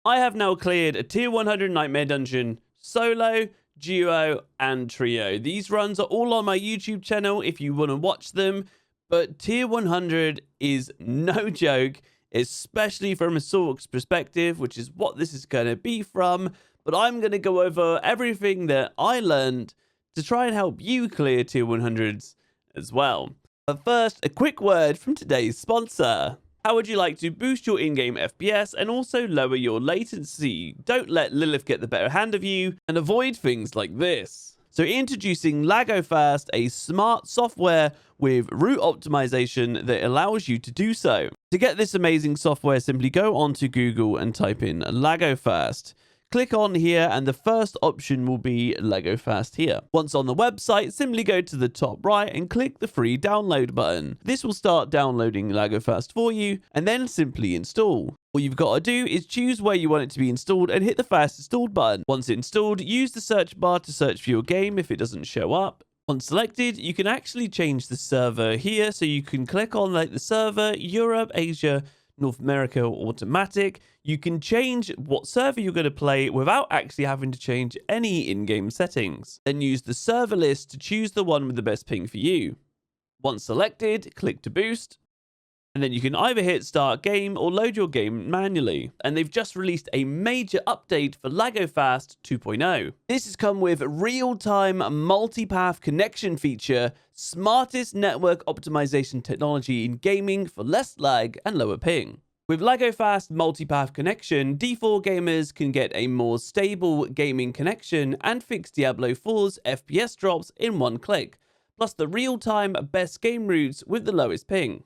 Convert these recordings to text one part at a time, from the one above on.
I have now cleared a tier 100 nightmare dungeon solo, duo, and trio. These runs are all on my YouTube channel if you want to watch them, but tier 100 is no joke, especially from a Sork's perspective, which is what this is going to be from. But I'm going to go over everything that I learned to try and help you clear tier 100s as well. But first, a quick word from today's sponsor. How would you like to boost your in-game FPS and also lower your latency? Don't let Lilith get the better hand of you and avoid things like this. So introducing LagoFast, a smart software with route optimization that allows you to do so. To get this amazing software, simply go onto Google and type in LagoFast. Click on here and the first option will be LagoFast here. Once on the website, simply go to the top right and click the free download button. This will start downloading LagoFast for you and then simply install. All you've got to do is choose where you want it to be installed and hit the fast installed button. Once installed, use the search bar to search for your game if it doesn't show up. Once selected, you can actually change the server here. So you can click on like the server, Europe, Asia, North America, or automatic. You can change what server you're going to play without actually having to change any in-game settings. Then use the server list to choose the one with the best ping for you. Once selected, click to boost. And then you can either hit start game or load your game manually. And they've just released a major update for LagoFast 2.0. This has come with real-time multipath connection feature, smartest network optimization technology in gaming for less lag and lower ping. With LagoFast multipath connection, D4 gamers can get a more stable gaming connection and fix Diablo 4's FPS drops in one click, plus the real-time best game routes with the lowest ping.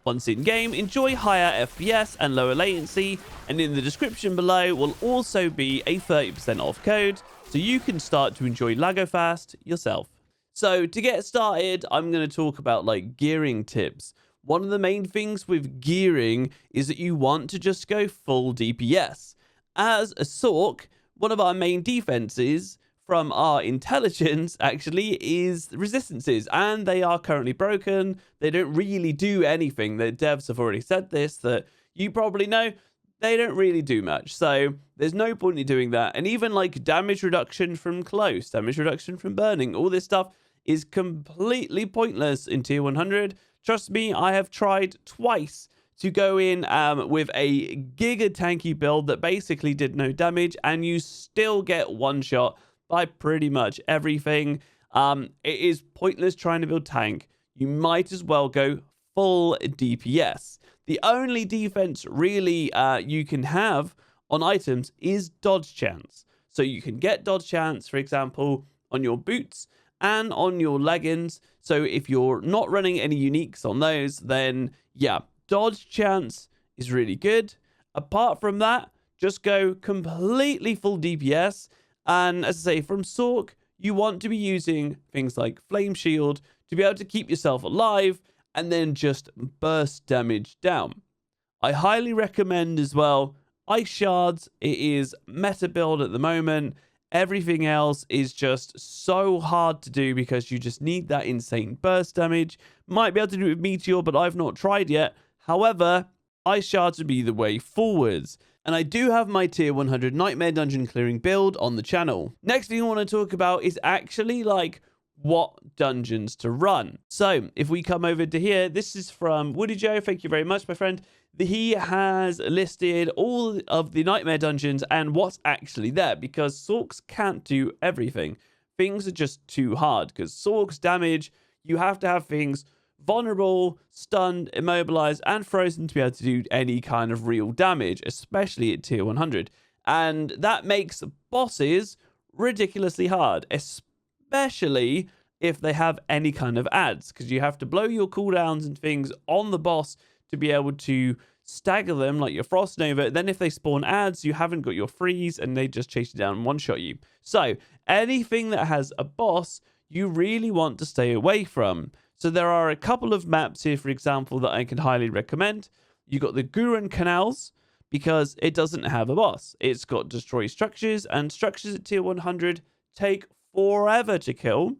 Once in-game, enjoy higher FPS and lower latency, and in the description below will also be a 30% off code, so you can start to enjoy LagoFast yourself. So to get started, I'm going to talk about like gearing tips. One of the main things with gearing is that you want to just go full DPS. As a Sork, one of our main defenses from our intelligence actually is resistances, and they are currently broken. They don't really do anything. The devs have already said this, that you probably know. They don't really do much, so there's no point in doing that. And even like damage reduction from close, damage reduction from burning, all this stuff is completely pointless in tier 100. Trust me, I have tried twice to go in with a giga tanky build that basically did no damage, and you still get one shot by pretty much everything. It is pointless trying to build tank. You might as well go full DPS. The only defense really you can have on items is dodge chance. So you can get dodge chance, for example, on your boots and on your leggings. So if you're not running any uniques on those, then yeah, dodge chance is really good. Apart from that, just go completely full DPS. And as I say, from Sork, you want to be using things like Flame Shield to be able to keep yourself alive and then just burst damage down. I highly recommend as well Ice Shards. It is meta build at the moment. Everything else is just so hard to do because you just need that insane burst damage. Might be able to do it with Meteor, but I've not tried yet. However, Ice Shards would be the way forwards. And I do have my tier 100 nightmare dungeon clearing build on the channel. Next thing I want to talk about is actually like what dungeons to run. So if we come over to here, this is from Woody Joe. Thank you very much, my friend. He has listed all of the nightmare dungeons and what's actually there, because Sorks can't do everything. Things are just too hard because Sorks damage, you have to have things vulnerable, stunned, immobilized, and frozen to be able to do any kind of real damage, especially at tier 100. And that makes bosses ridiculously hard, especially if they have any kind of ads, because you have to blow your cooldowns and things on the boss to be able to stagger them like your Frost Nova. Then if they spawn ads, you haven't got your freeze and they just chase you down and one-shot you. So anything that has a boss, you really want to stay away from. So there are a couple of maps here, for example, that I can highly recommend. You got the Gurun Canals, because it doesn't have a boss. It's got destroy structures, and structures at tier 100 take forever to kill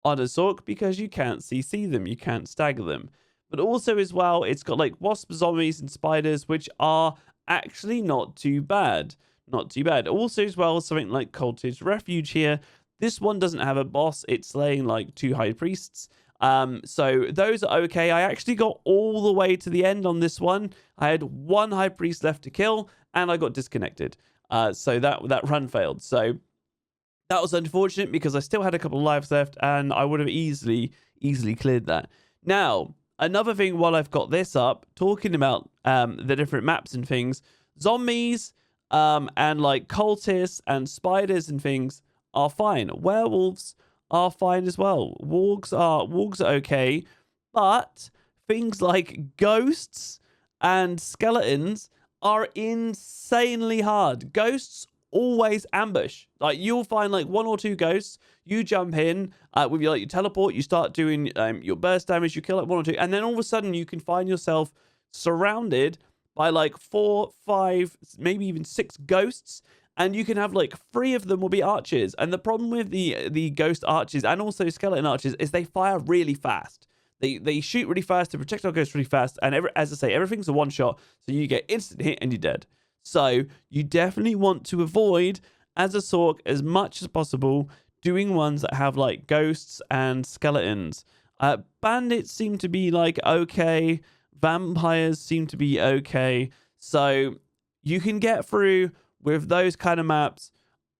on a Sork because you can't CC them, you can't stagger them. But also as well, it's got like wasp zombies and spiders, which are actually not too bad. Not too bad. Also, as well, something like Cultist Refuge here. This one doesn't have a boss. It's slaying like 2 high priests. So those are okay. I actually got all the way to the end on this one. I had 1 high priest left to kill, and I got disconnected. So that run failed. So that was unfortunate because I still had a couple of lives left, and I would have easily cleared that. Now, another thing while I've got this up, talking about the different maps and things, zombies and like cultists and spiders and things are fine. Werewolves are fine as well. Wargs are okay, but things like ghosts and skeletons are insanely hard. Ghosts always ambush. Like, you'll find like 1 or 2 ghosts, you jump in with your, like, you teleport, you start doing your burst damage, you kill like 1 or 2, and then all of a sudden you can find yourself surrounded by like 4, 5, maybe even 6 ghosts, and you can have like 3 of them will be archers. And the problem with the ghost archers and also skeleton archers is they fire really fast. They shoot really fast, they projectile ghosts really fast, and as I say, everything's a one shot, so you get instant hit and you're dead. So you definitely want to avoid, as a Sorc, as much as possible, doing ones that have like ghosts and skeletons. Bandits seem to be like okay. Vampires seem to be okay. So you can get through with those kind of maps.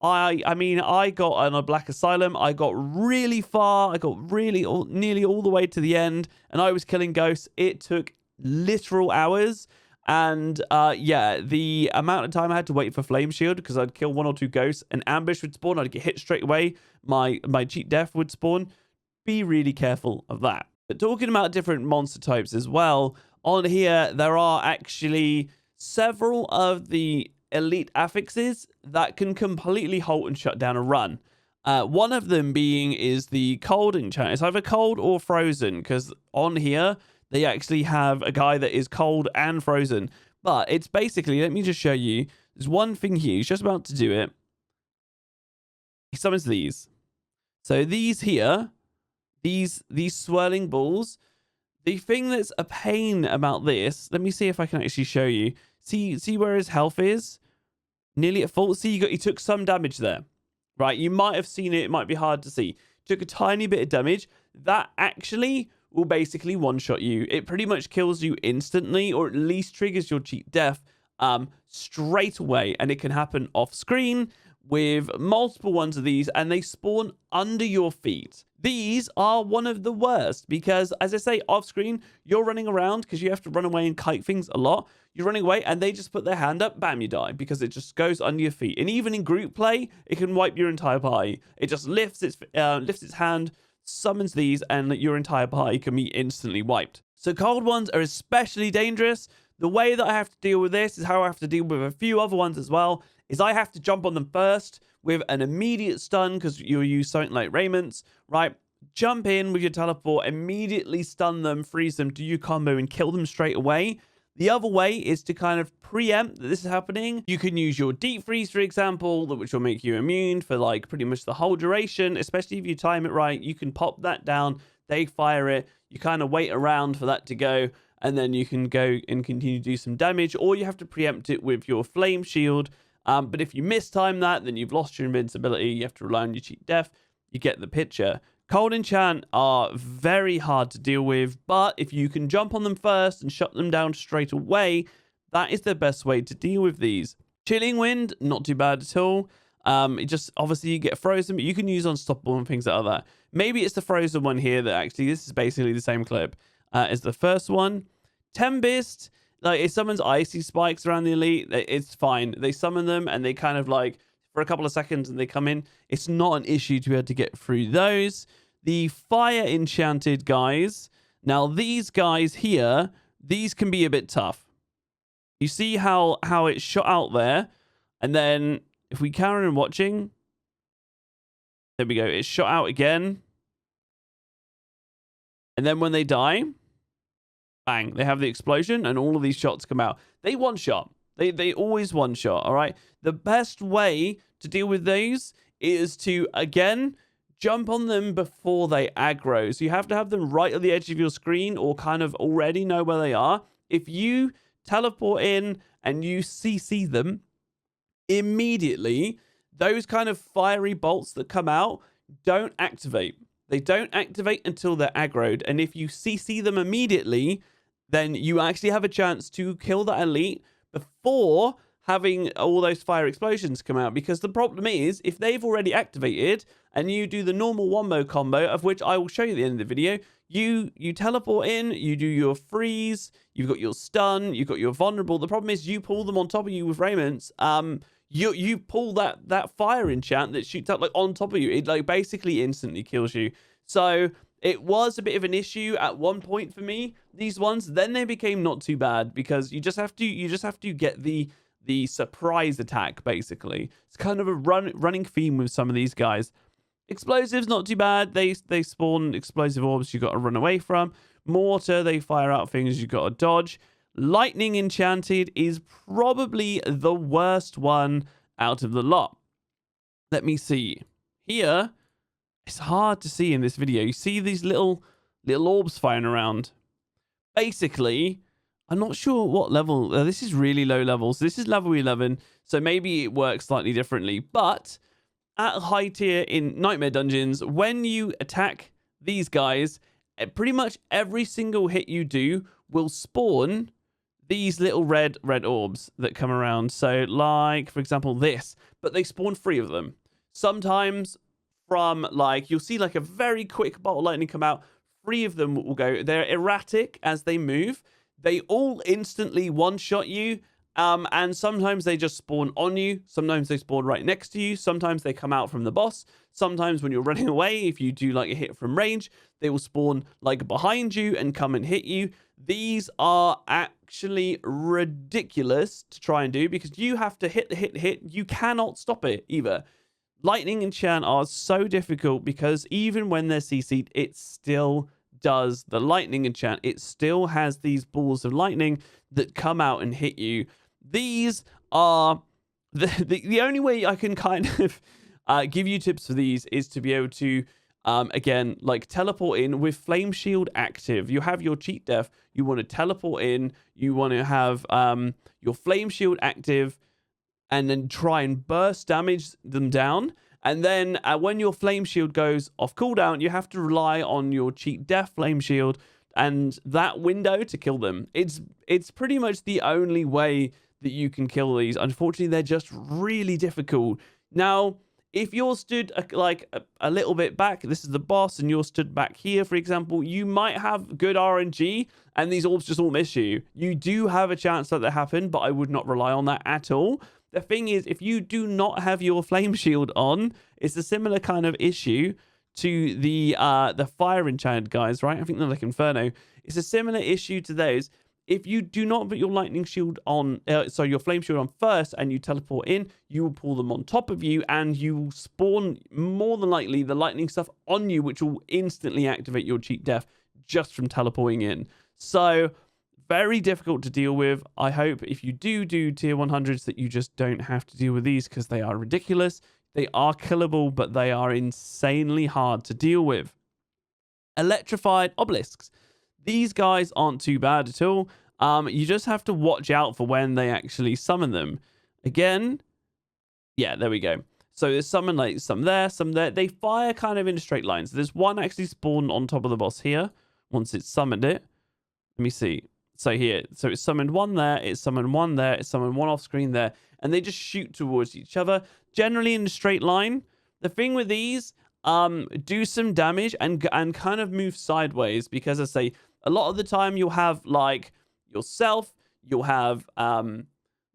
I mean, I got on a Black Asylum. I got really far. I got really nearly all the way to the end, and I was killing ghosts. It took literal hours. And yeah, the amount of time I had to wait for Flame Shield, because I'd kill 1 or 2 ghosts, an ambush would spawn, I'd get hit straight away, my cheat death would spawn. Be really careful of that. But talking about different monster types as well, on here there are actually several of the elite affixes that can completely halt and shut down a run. One of them being is the cold enchant. It's either cold or frozen, because on here they actually have a guy that is cold and frozen. But it's basically, let me just show you. There's one thing here. He's just about to do it. He summons these. So these here, these swirling balls. The thing that's a pain about this, let me see if I can actually show you. See where his health is? Nearly at full. See, he took some damage there. Right? You might have seen it. It might be hard to see. Took a tiny bit of damage. That actually will basically one-shot you. It pretty much kills you instantly, or at least triggers your cheat death straight away. And it can happen off-screen with multiple ones of these, and they spawn under your feet. These are one of the worst because, as I say, off-screen, you're running around because you have to run away and kite things a lot. You're running away, and they just put their hand up, bam, you die, because it just goes under your feet. And even in group play, it can wipe your entire party. It just lifts its hand, summons these, and your entire party can be instantly wiped. So cold ones are especially dangerous. The way that I have to deal with this is how I have to deal with a few other ones as well, is I have to jump on them first with an immediate stun, because you'll use something like Raymond's, right? Jump in with your teleport, immediately stun them, freeze them, do your combo, and kill them straight away. The other way is to kind of preempt that this is happening. You can use your deep freeze, for example, which will make you immune for like pretty much the whole duration, especially if you time it right. You can pop that down, they fire it, you kind of wait around for that to go, and then you can go and continue to do some damage, or you have to preempt it with your flame shield. But if you mistime that, then you've lost your invincibility. You have to rely on your cheat death. You get the picture. Cold enchant are very hard to deal with, but if you can jump on them first and shut them down straight away, that is the best way to deal with these. Chilling wind, not too bad at all. It just, obviously you get frozen, but you can use unstoppable and things like that. Maybe it's the frozen one here that actually, this is basically the same clip as the first one. Tempest, like, it summons icy spikes around the elite. It's fine. They summon them and they kind of like for a couple of seconds and they come in. It's not an issue to be able to get through those. The fire enchanted guys. Now these guys here, these can be a bit tough. You see how it's shot out there, and then if we carry on watching, there we go. It's shot out again, and then when they die, bang, they have the explosion and all of these shots come out. They one shot. They always one shot, all right? The best way to deal with these is to, again, jump on them before they aggro. So you have to have them right at the edge of your screen or kind of already know where they are. If you teleport in and you CC them, immediately those kind of fiery bolts that come out don't activate. They don't activate until they're aggroed. And if you CC them immediately, then you actually have a chance to kill that elite before having all those fire explosions come out. Because the problem is, if they've already activated and you do the normal wombo combo, of which I will show you at the end of the video, you teleport in, you do your freeze, you've got your stun, you've got your vulnerable. The problem is you pull them on top of you with Raymond's. You pull that fire enchant that shoots up like on top of you. It like basically instantly kills you. So it was a bit of an issue at one point for me, these ones. Then they became not too bad because you just have to get the surprise attack, basically. It's kind of a running theme with some of these guys. Explosives, not too bad. They spawn explosive orbs you got to run away from. Mortar, they fire out things you got to dodge. Lightning Enchanted is probably the worst one out of the lot. Let me see. Here, it's hard to see in this video. You see these little orbs firing around. Basically, I'm not sure what level. This is really low levels. This is level 11, so maybe it works slightly differently. But at high tier in Nightmare Dungeons, when you attack these guys, pretty much every single hit you do will spawn these little red orbs that come around. So like, for example, this. But they spawn 3 of them. Sometimes from like, you'll see like a very quick bolt of lightning come out. 3 of them will go. They're erratic as they move. They all instantly one-shot you. And sometimes they just spawn on you. Sometimes they spawn right next to you. Sometimes they come out from the boss. Sometimes when you're running away, if you do like a hit from range, they will spawn like behind you and come and hit you. These are actually ridiculous to try and do because you have to hit the hit. You cannot stop it either. Lightning Enchant are so difficult because even when they're CC'd, it still does the lightning enchant. It still has these balls of lightning that come out and hit you. These are the only way I can kind of give you tips for these is to be able to again, like teleport in with Flame Shield active. You have your cheat death. You want to teleport in. You want to have your Flame Shield active and then try and burst damage them down. And then when your Flame Shield goes off cooldown, you have to rely on your cheat death Flame Shield and that window to kill them. It's pretty much the only way that you can kill these. Unfortunately, they're just really difficult. Now, if you're stood like a little bit back, this is the boss, and you're stood back here, for example, you might have good RNG, and these orbs just all miss you. You do have a chance that happen, but I would not rely on that at all. The thing is, if you do not have your Flame Shield on, it's a similar kind of issue to the Fire Enchanted guys, right? I think they're like Inferno. It's a similar issue to those. If you do not put your lightning shield on, your flame shield on first and you teleport in, you will pull them on top of you and you will spawn more than likely the lightning stuff on you, which will instantly activate your cheat death just from teleporting in. So very difficult to deal with. I hope if you do tier 100s that you just don't have to deal with these because they are ridiculous. They are killable, but they are insanely hard to deal with. Electrified obelisks. These guys aren't too bad at all. You just have to watch out for when they actually summon them. Again, yeah, there we go. So there's some there, some there. They fire kind of in straight lines. There's one actually spawned on top of the boss here once it's summoned it. Let me see. So here, so it's summoned one there, it's summoned one there, it's summoned one off screen there, and they just shoot towards each other, generally in a straight line. The thing with these, do some damage and kind of move sideways because, as I say, a lot of the time you'll have like yourself, you'll have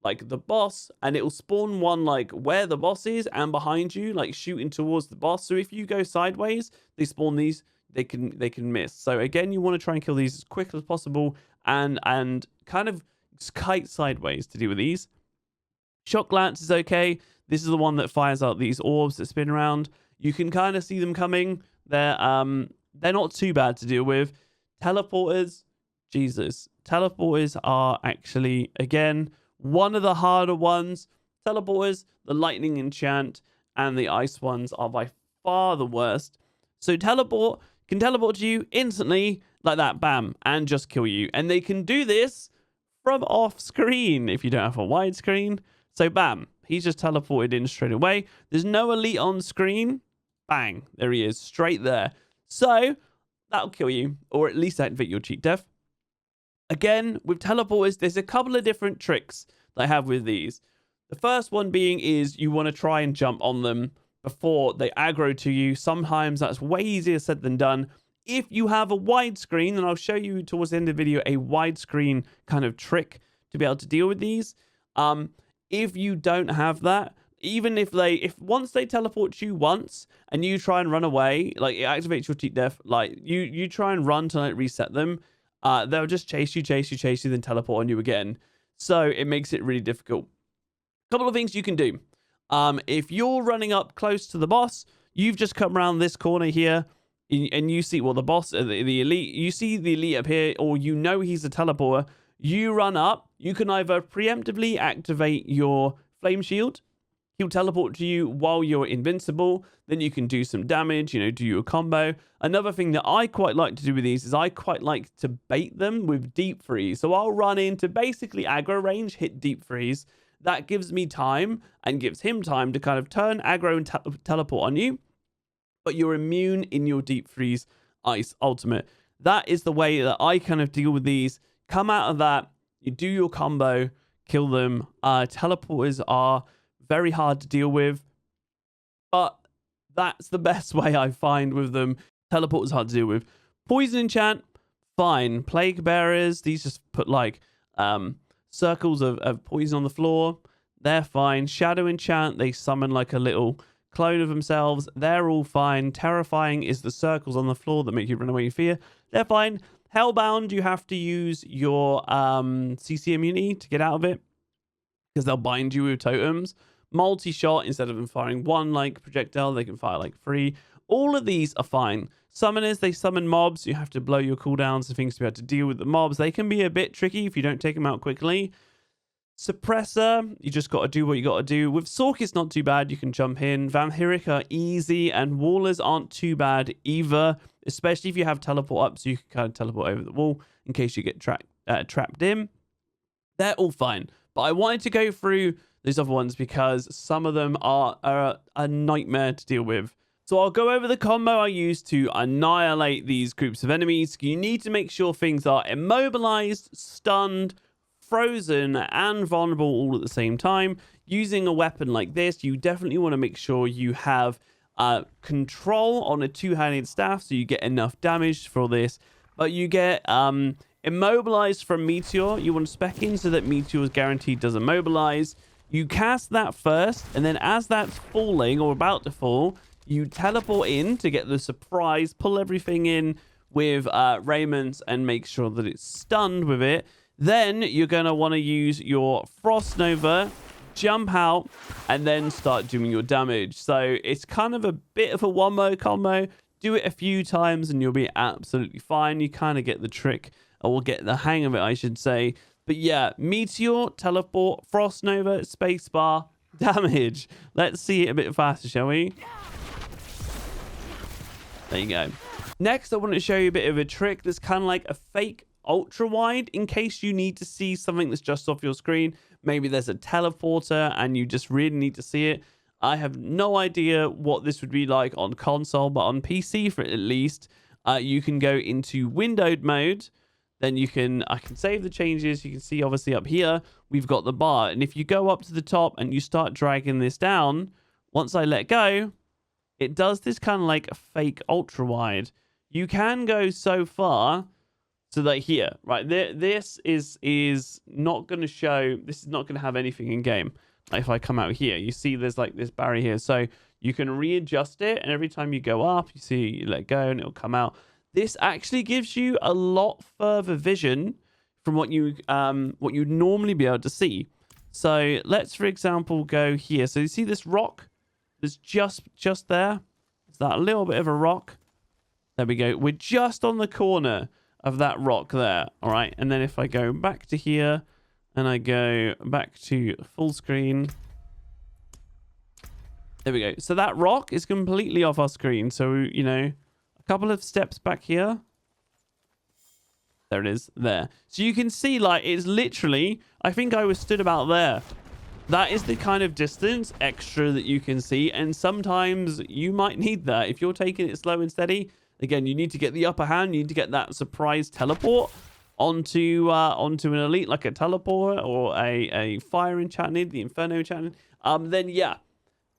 like the boss, and it will spawn one like where the boss is and behind you, like shooting towards the boss. So if you go sideways, they spawn these, they can miss. So again, you want to try and kill these as quick as possible and kind of kite sideways to deal with these. Shock Lance is okay. This is the one that fires out these orbs that spin around. You can kind of see them coming. They're not too bad to deal with. Teleporters, Jesus. Teleporters are actually, again, one of the harder ones. Teleporters, the lightning enchant, and the ice ones are by far the worst. So teleport can teleport to you instantly, like that, bam, and just kill you. And they can do this from off screen if you don't have a widescreen. So bam, he's just teleported in straight away. There's no elite on screen. Bang, there he is, straight there. So that'll kill you, or at least activate your cheat death. Again, with teleporters, there's a couple of different tricks that I have with these. The first one being is you want to try and jump on them before they aggro to you. Sometimes that's way easier said than done. If you have a widescreen, and I'll show you towards the end of the video a widescreen kind of trick to be able to deal with these. If you don't have that, even if once they teleport you once and you try and run away, like it activates your cheat death, like you try and run to like reset them, they'll just chase you, then teleport on you again. So it makes it really difficult. A couple of things you can do. If you're running up close to the boss, you've just come around this corner here, and you see, well, the boss, the elite, you see the elite up here, or you know he's a teleporter. You run up. You can either preemptively activate your flame shield. He'll teleport to you while you're invincible. Then you can do some damage, do your combo. Another thing that I quite like to do with these is I quite like to bait them with deep freeze. So I'll run into basically aggro range, hit deep freeze. That gives me time and gives him time to kind of turn aggro and teleport on you. But you're immune in your deep freeze ice ultimate. That is the way that I kind of deal with these. Come out of that, you do your combo, kill them. Teleporters are very hard to deal with, but that's the best way I find with them. Teleporters hard to deal with. Poison enchant, fine. Plague bearers, these just put like circles of poison on the floor. They're fine. Shadow enchant, they summon like a little clone of themselves. They're all fine. Terrifying is the circles on the floor that make you run away in fear. They're fine. Hellbound, you have to use your CC immunity to get out of it, because they'll bind you with totems. Multi-shot, instead of them firing one like projectile, they can fire like 3. All of these are fine. Summoners, they summon mobs. You have to blow your cooldowns and things to be able to deal with the mobs. They can be a bit tricky if you don't take them out quickly. Suppressor, you just got to do what you got to do. With Sork, it's not too bad. You can jump in. Vampiric are easy, and Wallers aren't too bad either, especially if you have teleport up, so you can kind of teleport over the wall in case you get trapped in. They're all fine. But I wanted to go through these other ones because some of them are a nightmare to deal with. So I'll go over the combo I use to annihilate these groups of enemies. You need to make sure things are immobilized, stunned, frozen, and vulnerable all at the same time. Using a weapon like this, you definitely want to make sure you have control on a two-handed staff, so you get enough damage for this. But you get immobilized from Meteor. You want to spec in so that Meteor is guaranteed does immobilize. You cast that first, and then as that's falling or about to fall, you teleport in to get the surprise, pull everything in with Raymond's and make sure that it's stunned with it. Then you're going to want to use your Frost Nova, jump out, and then start doing your damage. So it's kind of a bit of a one-mo combo. Do it a few times and you'll be absolutely fine. You kind of get the trick, or will get the hang of it, I should say. But yeah, Meteor, teleport, Frost Nova, spacebar, damage. Let's see it a bit faster, shall we? There you go. Next, I want to show you a bit of a trick that's kind of like a fake ultra wide, in case you need to see something that's just off your screen. Maybe there's a teleporter and you just really need to see it. I have no idea what this would be like on console, but on PC for at least, you can go into windowed mode. Then I can save the changes. You can see obviously up here, we've got the bar. And if you go up to the top and you start dragging this down, once I let go, it does this kind of like a fake ultra wide. You can go so far so that here, right, this is not going to show, this is not going to have anything in game. Like if I come out here, you see there's like this barrier here. So you can readjust it, and every time you go up, you see, you let go and it'll come out. This actually gives you a lot further vision from what you'd normally be able to see. So let's, for example, go here. So you see this rock that's just there? It's that little bit of a rock. There we go. We're just on the corner of that rock there. All right. And then if I go back to here and I go back to full screen. There we go. So that rock is completely off our screen. So, a couple of steps back here. There it is, there. So you can see, like, it's literally, I think I was stood about there. That is the kind of distance extra that you can see, and sometimes you might need that. If you're taking it slow and steady, again, you need to get the upper hand, you need to get that surprise teleport onto an elite, like a teleport or a fire enchanted, the Inferno enchanted. Then yeah.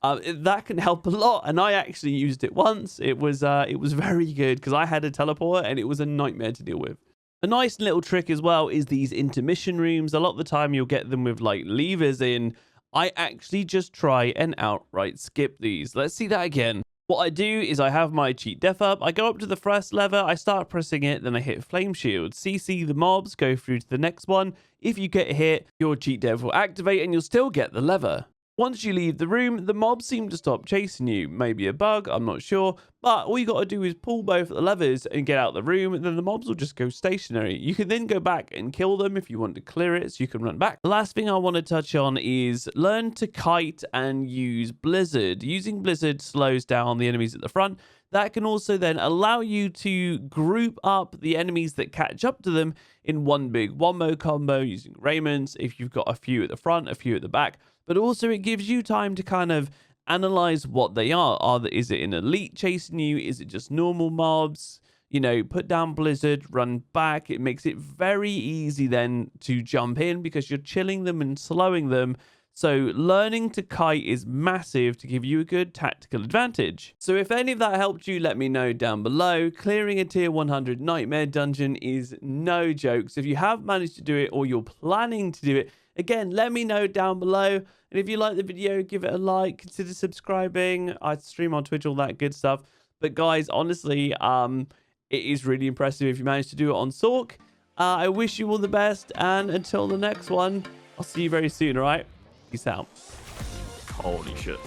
That can help a lot, and I actually used it once. It was very good because I had a teleport and it was a nightmare to deal with. A nice little trick as well is these intermission rooms. A lot of the time you'll get them with like levers in. I actually just try and outright skip these. Let's see that again. What I do is I have my cheat death up. I go up to the first lever, I start pressing it, then I hit flame shield. CC the mobs, go through to the next one. If you get hit, your cheat death will activate and you'll still get the lever. Once you leave the room, the mobs seem to stop chasing you. Maybe a bug, I'm not sure. But all you got to do is pull both the levers and get out the room, and then the mobs will just go stationary. You can then go back and kill them if you want to clear it, so you can run back. The last thing I want to touch on is learn to kite and use Blizzard. Using Blizzard slows down the enemies at the front. That can also then allow you to group up the enemies that catch up to them in one big wombo combo using Raymonds if you've got a few at the front, a few at the back. But also it gives you time to kind of analyze what they are. Is it an elite chasing you? Is it just normal mobs? You know, put down Blizzard, run back. It makes it very easy then to jump in because you're chilling them and slowing them. So learning to kite is massive to give you a good tactical advantage. So if any of that helped you, let me know down below. Clearing a tier 100 nightmare dungeon is no joke. So if you have managed to do it or you're planning to do it, again, let me know down below. And if you like the video, give it a like, consider subscribing. I stream on Twitch, all that good stuff. But guys, honestly, it is really impressive if you manage to do it on Sorc. I wish you all the best. And until the next one, I'll see you very soon, all right? Peace out. Holy shit.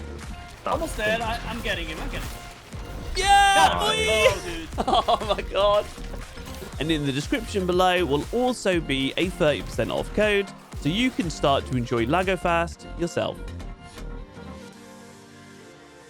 Almost dead. I'm getting him. Yeah! Oh, dude. Oh my god. And in the description below will also be a 30% off code, so you can start to enjoy LagoFast yourself.